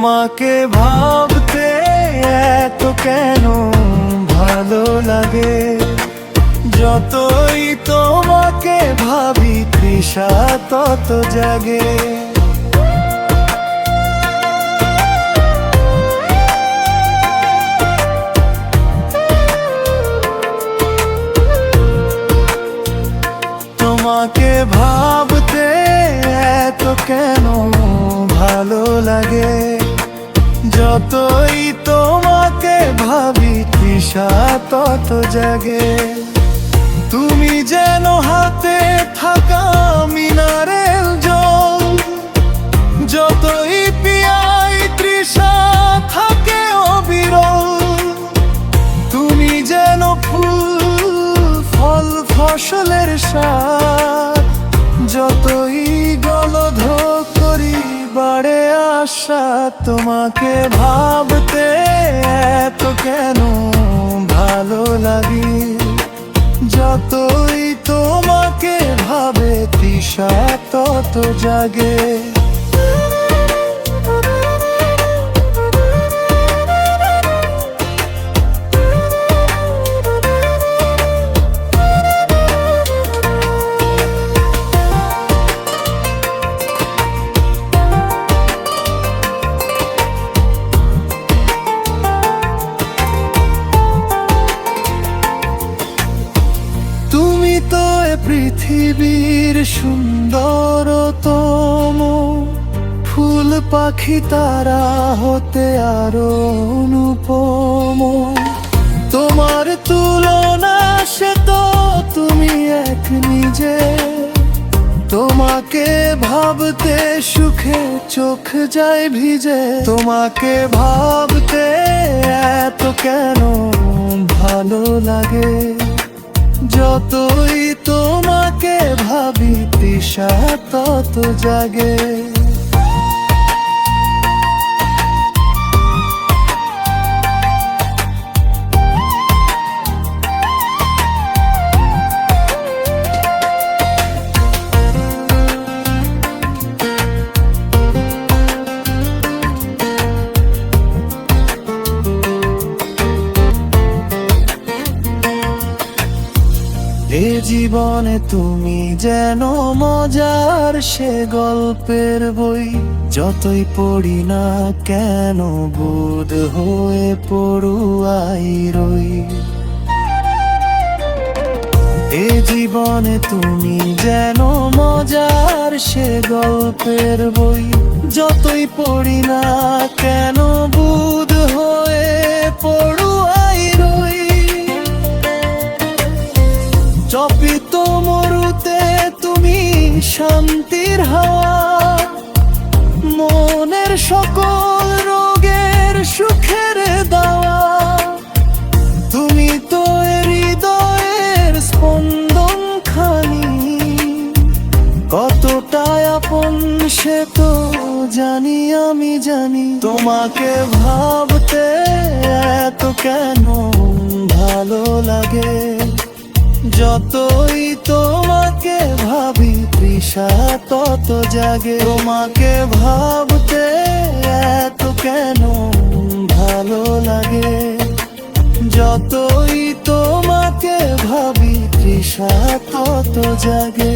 তোমাকে ভাবতে এত কেন ভালো লাগে, যতই তোমাকে ভাবি তৃষা তত জাগে। তোমাকে ভাবতে এত কেন ভালো লাগে, যতই তোমাকে ভাবি তৃষা তত জাগে। তুমি যেন হাতে থাকা মিনারেল জল, যতই পিয়াই তৃষা থাকে অবিরল। তুমি যেন ফুল ফল ফসলের স্বাদ, যতই গলধোক করি বাড়ে আশা। তোমাকে ভাবতে এত কেন ভালো লাগে, যতই তোমাকে ভাবে তৃষা তত জাগে। তুমি তো এ পৃথিবীর সুন্দরতম, ফুল পাখি তারা হতে আরো অনুপম। তোমার তুলনা সে তো তুমি এক নিজে, তোমাকে ভাবতে সুখে চোখ যায় ভিজে। তোমাকে ভাবতে এত কেন ভালো লাগে, যতই তোমাকে ভাবি তৃষা তত জাগে। এ জীবনে তুমি যেন মজার সে গল্পের বই, যতই পড়ি না কেন বোধ হয়ে পড়ুয়াই রই। এ জীবনে তুমি যেন মজার সে গল্পের বই, যতই পড়ি না কেন বোধ হয়ে পড়ুয়াই রই। চপিত মরুতে তুমি শান্তির হাওয়া, মনের সকল রোগের সুখের দাওয়া। তুমি তো হৃদয়ের স্পন্দন খানি, কতটা আপন সে তো জানি আমি জানি। তোমাকে ভাবতে এত কেন ভালো লাগে, যতই তোমাকে ভাবি তৃষা তত জাগে। তোমাকে ভাবতে এত কেন ভালো লাগে, যতই তোমাকে ভাবি তৃষা তত জাগে।